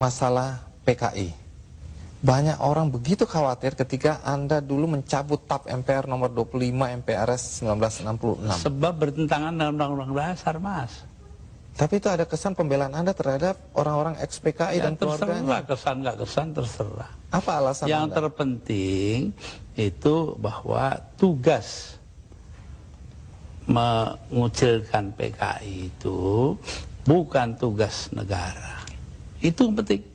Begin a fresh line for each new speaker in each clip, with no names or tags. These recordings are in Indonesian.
Masalah PKI. Banyak orang begitu khawatir ketika Anda dulu mencabut TAP MPR nomor 25 MPRS 1966.
Sebab bertentangan dengan Undang-Undang Dasar, Mas.
Tapi itu ada kesan pembelaan Anda terhadap orang-orang ex-PKI dan keluarganya.
Terserah, kesan nggak kesan terserah.
Apa alasan
Yang
Anda?
terpenting itu bahwa tugas mengucilkan PKI itu bukan tugas negara. Itu yang penting.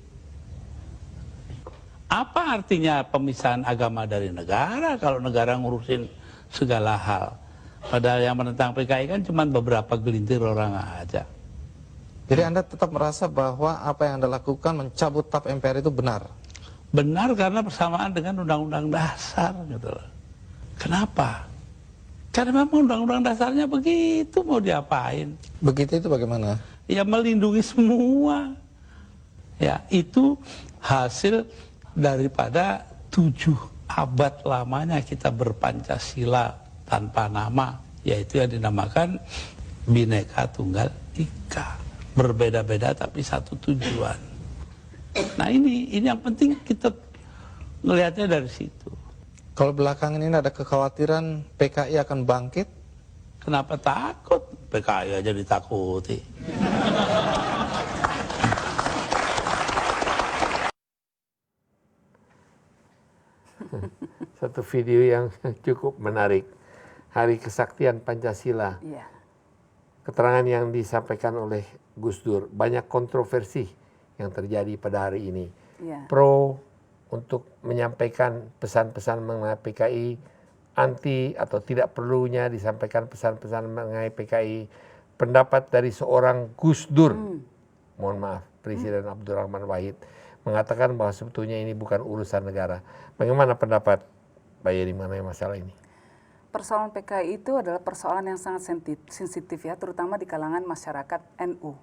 Apa artinya pemisahan agama dari negara kalau negara ngurusin segala hal? Padahal yang menentang PKI kan cuma beberapa gelintir orang aja.
Jadi Anda tetap merasa bahwa apa yang Anda lakukan mencabut TAP MPR itu benar?
Benar karena bersamaan dengan Undang-Undang Dasar gitu loh. Kenapa? Karena memang Undang-Undang Dasarnya begitu, mau diapain?
Begitu itu bagaimana?
Ya melindungi semua. Ya itu hasil daripada 7 abad lamanya kita berpancasila tanpa nama, yaitu yang dinamakan Bhinneka Tunggal Ika. Berbeda-beda tapi satu tujuan. Nah ini yang penting kita melihatnya dari situ.
Kalau belakangan ini ada kekhawatiran PKI akan bangkit?
Kenapa takut? PKI aja ditakuti.
Satu video yang cukup menarik. Hari Kesaktian Pancasila.
Iya.
Keterangan yang disampaikan oleh Gus Dur. Banyak kontroversi yang terjadi pada hari ini.
Iya.
Pro untuk menyampaikan pesan-pesan mengenai PKI. Anti atau tidak perlunya disampaikan pesan-pesan mengenai PKI. Pendapat dari seorang Gus Dur. Mohon maaf, Presiden Abdurrahman Wahid. Mengatakan bahwa sebetulnya ini bukan urusan negara. Bagaimana pendapat Mbak Yeni mengenai masalah ini?
Persoalan PKI itu adalah persoalan yang sangat sensitif ya, terutama di kalangan masyarakat NU.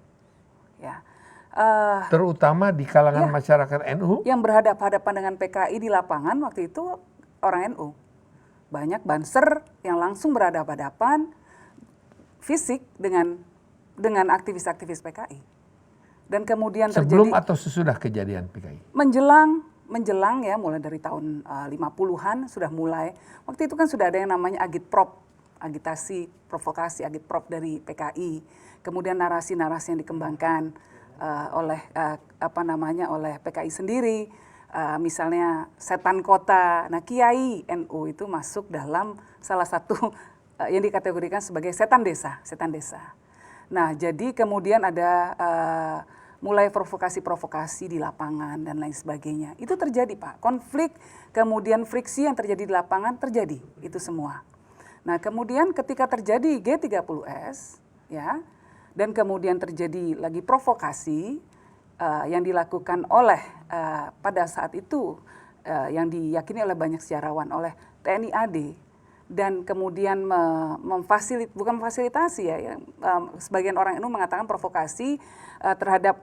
Ya.
Terutama di kalangan masyarakat NU?
Yang berhadapan-hadapan dengan PKI di lapangan waktu itu orang NU. Banyak banser yang langsung berhadapan-hadapan fisik dengan aktivis-aktivis PKI. Dan kemudian
sebelum atau sesudah kejadian PKI?
Menjelang ya, mulai dari tahun 50-an sudah mulai. Waktu itu kan sudah ada yang namanya agitprop, agitasi, provokasi, agitprop dari PKI. Kemudian narasi-narasi yang dikembangkan oleh oleh PKI sendiri. Misalnya setan kota. Nah, Kiai NU itu masuk dalam salah satu yang dikategorikan sebagai setan desa. Nah, jadi kemudian ada mulai provokasi-provokasi di lapangan dan lain sebagainya. Itu terjadi, Pak. Konflik, kemudian friksi yang terjadi di lapangan terjadi, itu semua. Nah, kemudian ketika terjadi G30S, ya, dan kemudian terjadi lagi provokasi yang dilakukan oleh pada saat itu yang diyakini oleh banyak sejarawan, oleh TNI AD, dan kemudian bukan memfasilitasi ya, sebagian orang NU mengatakan provokasi terhadap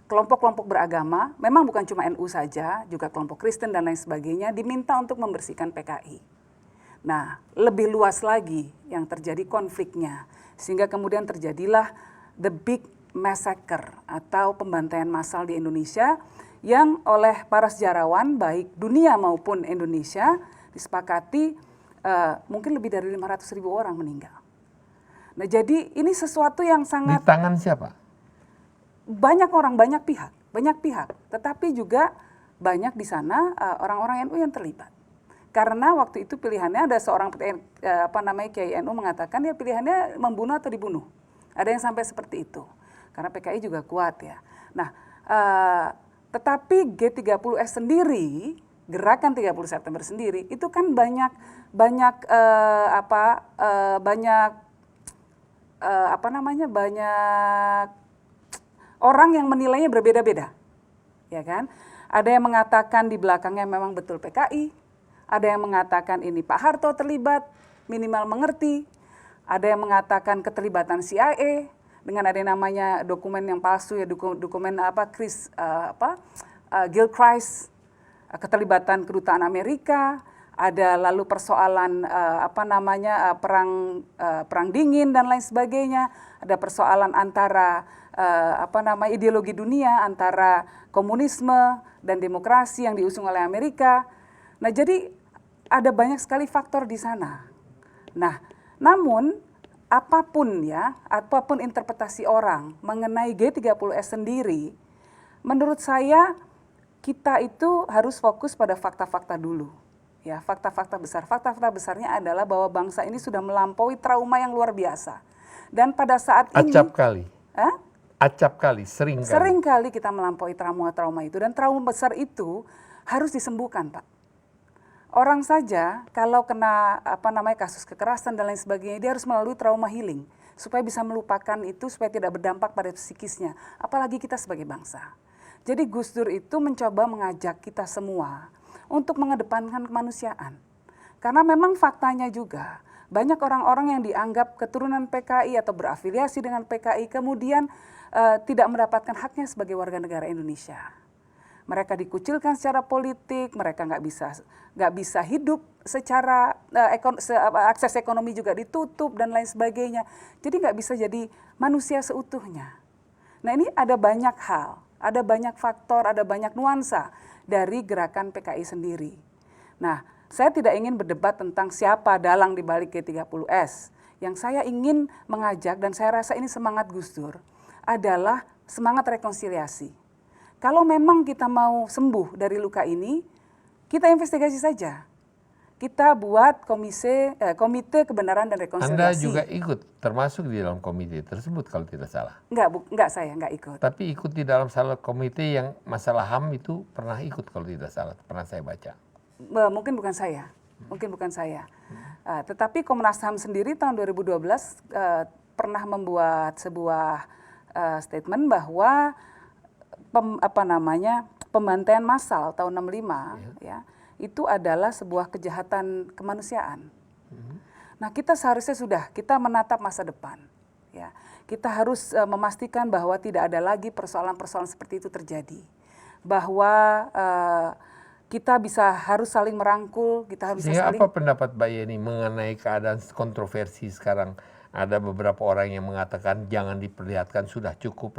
kelompok-kelompok beragama, memang bukan cuma NU saja, juga kelompok Kristen dan lain sebagainya, diminta untuk membersihkan PKI. Nah, lebih luas lagi yang terjadi konfliknya, sehingga kemudian terjadilah the big massacre atau pembantaian massal di Indonesia yang oleh para sejarawan baik dunia maupun Indonesia disepakati mungkin lebih dari 500.000 orang meninggal. Nah, jadi ini sesuatu yang sangat...
Di tangan siapa?
Banyak orang, banyak pihak. Tetapi juga banyak di sana orang-orang NU yang terlibat. Karena waktu itu pilihannya ada seorang Kiai NU mengatakan ya pilihannya membunuh atau dibunuh. Ada yang sampai seperti itu. Karena PKI juga kuat ya. Nah, tetapi G30S sendiri, gerakan 30 September sendiri itu kan banyak orang yang menilainya berbeda-beda, ya kan? Ada yang mengatakan di belakangnya memang betul PKI, ada yang mengatakan ini Pak Harto terlibat, minimal mengerti, ada yang mengatakan keterlibatan CIA dengan ada yang namanya dokumen yang palsu ya, dokumen Gilchrist, keterlibatan kedutaan Amerika, ada lalu persoalan perang dingin dan lain sebagainya, ada persoalan antara ideologi dunia antara komunisme dan demokrasi yang diusung oleh Amerika. Nah, jadi ada banyak sekali faktor di sana. Nah, namun apapun interpretasi orang mengenai G30S sendiri, menurut saya kita itu harus fokus pada fakta-fakta dulu. Ya, fakta-fakta besar. Fakta-fakta besarnya adalah bahwa bangsa ini sudah melampaui trauma yang luar biasa. Dan pada saat ini sering kali kita melampaui trauma-trauma itu, dan trauma besar itu harus disembuhkan, Pak. Orang saja kalau kena kasus kekerasan dan lain sebagainya, dia harus melalui trauma healing supaya bisa melupakan itu, supaya tidak berdampak pada psikisnya, apalagi kita sebagai bangsa. Jadi Gus Dur itu mencoba mengajak kita semua untuk mengedepankan kemanusiaan. Karena memang faktanya juga banyak orang-orang yang dianggap keturunan PKI atau berafiliasi dengan PKI kemudian tidak mendapatkan haknya sebagai warga negara Indonesia. Mereka dikucilkan secara politik, mereka nggak bisa hidup secara akses ekonomi juga ditutup dan lain sebagainya. Jadi nggak bisa jadi manusia seutuhnya. Nah, ini ada banyak hal, ada banyak faktor, ada banyak nuansa dari gerakan PKI sendiri. Nah, saya tidak ingin berdebat tentang siapa dalang di balik G30S. Yang saya ingin mengajak, dan saya rasa ini semangat Gus Dur, adalah semangat rekonsiliasi. Kalau memang kita mau sembuh dari luka ini, kita investigasi saja. Kita buat komite kebenaran dan rekonsiliasi.
Anda juga ikut, termasuk di dalam komite tersebut kalau tidak salah.
Enggak, saya enggak ikut.
Tapi ikut di dalam salah komite yang masalah HAM itu pernah ikut kalau tidak salah, pernah saya baca.
Mungkin bukan saya. Tetapi Komnas HAM sendiri tahun 2012 pernah membuat sebuah statement bahwa pembantaian massal tahun 65 ya, itu adalah sebuah kejahatan kemanusiaan. Nah, kita seharusnya kita menatap masa depan. Ya, kita harus memastikan bahwa tidak ada lagi persoalan-persoalan seperti itu terjadi. Bahwa kita harus saling merangkul, kita bisa saling.
Apa pendapat Mbak Yeni mengenai keadaan kontroversi sekarang? Ada beberapa orang yang mengatakan jangan diperlihatkan, sudah cukup.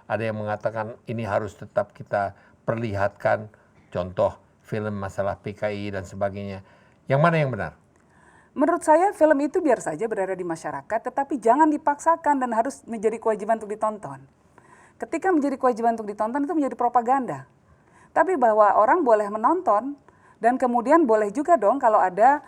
Ada yang mengatakan ini harus tetap kita perlihatkan, contoh film masalah PKI dan sebagainya. Yang mana yang benar?
Menurut saya film itu biar saja berada di masyarakat, tetapi jangan dipaksakan dan harus menjadi kewajiban untuk ditonton. Ketika menjadi kewajiban untuk ditonton itu menjadi propaganda. Tapi bahwa orang boleh menonton, dan kemudian boleh juga dong kalau ada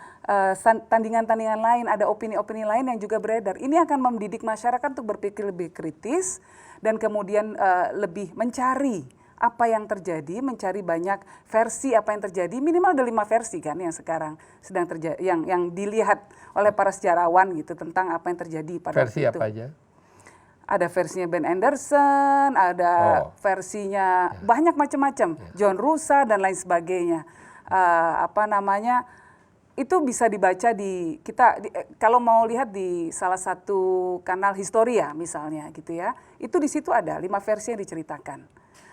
tandingan-tandingan lain, ada opini-opini lain yang juga beredar. Ini akan mendidik masyarakat untuk berpikir lebih kritis dan kemudian lebih mencari apa yang terjadi, mencari banyak versi apa yang terjadi. Minimal ada 5 versi kan yang sekarang sedang terjadi, yang dilihat oleh para sejarawan gitu tentang apa yang terjadi pada
versi
waktu itu.
Apa aja?
Ada versinya Ben Anderson, ada versinya banyak macam-macam, John Rusa dan lain sebagainya. Itu bisa dibaca kalau mau lihat di salah satu kanal Historia misalnya gitu ya. Itu di situ ada 5 versi yang diceritakan.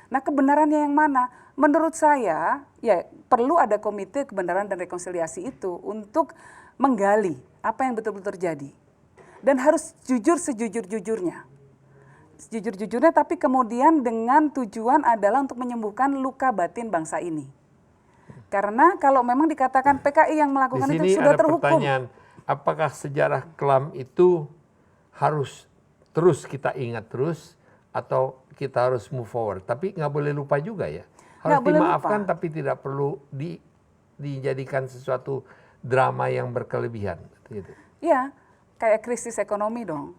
Nah, kebenarannya yang mana? Menurut saya ya perlu ada komite kebenaran dan rekonsiliasi itu untuk menggali apa yang betul-betul terjadi. Dan harus jujur sejujur-jujurnya. Sejujur-jujurnya, tapi kemudian dengan tujuan adalah untuk menyembuhkan luka batin bangsa ini. Karena kalau memang dikatakan PKI yang melakukan itu sudah terhukum.
Di sini ada pertanyaan, apakah sejarah kelam itu harus terus kita ingat terus atau kita harus move forward? Tapi nggak boleh lupa juga ya. Harus dimaafkan tapi tidak perlu dijadikan sesuatu drama yang berkelebihan. Gitu.
Iya, kayak krisis ekonomi dong.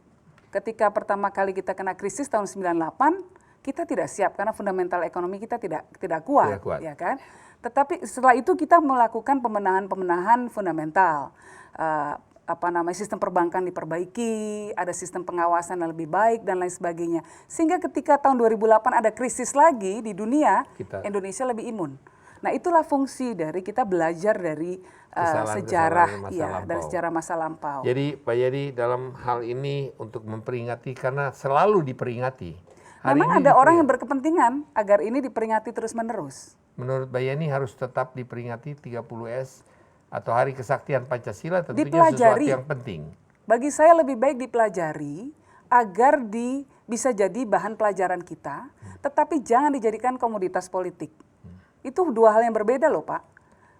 Ketika pertama kali kita kena krisis tahun 98, kita tidak siap karena fundamental ekonomi kita tidak kuat. Ya kan? Tetapi setelah itu kita melakukan pembenahan fundamental. Sistem perbankan diperbaiki, ada sistem pengawasan yang lebih baik dan lain sebagainya. Sehingga ketika tahun 2008 ada krisis lagi di dunia, Indonesia lebih imun. Nah, itulah fungsi dari kita belajar dari sejarah dari sejarah masa lampau.
Jadi Pak Yedi dalam hal ini untuk memperingati, karena selalu diperingati.
Memang ada orang yang berkepentingan agar ini diperingati terus-menerus.
menurut Mbak Yeni harus tetap diperingati 30S atau Hari Kesaktian Pancasila tentunya
Dipelajari.
sesuatu yang penting.
Bagi saya lebih baik dipelajari agar bisa jadi bahan pelajaran kita, tetapi jangan dijadikan komoditas politik. Itu dua hal yang berbeda loh Pak.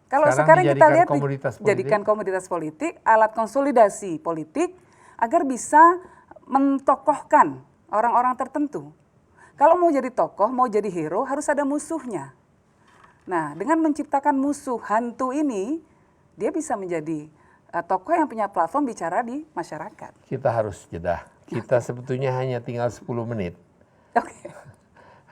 Kalau sekarang kita
dijadikan
lihat
komoditas politik.
dijadikan komoditas politik, alat konsolidasi politik agar bisa mentokohkan orang-orang tertentu. Kalau mau jadi tokoh, mau jadi hero harus ada musuhnya. Nah, dengan menciptakan musuh hantu ini, dia bisa menjadi tokoh yang punya platform bicara di masyarakat.
Kita harus jeda. Kita sebetulnya hanya tinggal 10 menit.
Oke.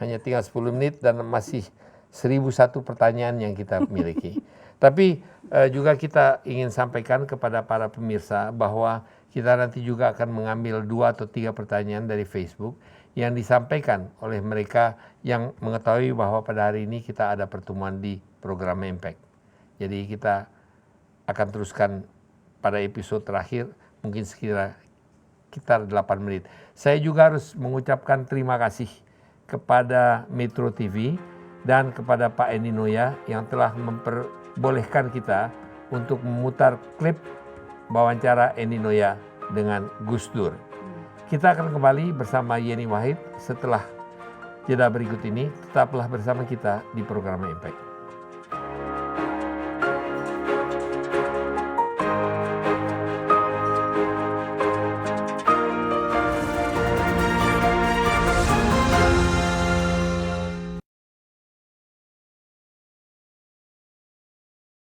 Hanya tinggal 10 menit dan masih 1001 pertanyaan yang kita miliki. Tapi juga kita ingin sampaikan kepada para pemirsa bahwa kita nanti juga akan mengambil 2 atau 3 pertanyaan dari Facebook yang disampaikan oleh mereka yang mengetahui bahwa pada hari ini kita ada pertemuan di program Impact. Jadi kita akan teruskan pada episode terakhir mungkin sekitar 8 menit. Saya juga harus mengucapkan terima kasih kepada Metro TV dan kepada Pak Eni Noya yang telah memperbolehkan kita untuk memutar klip wawancara Eni Noya dengan Gus Dur. Kita akan kembali bersama Yeni Wahid setelah jeda berikut ini. Tetaplah bersama kita di program Impact.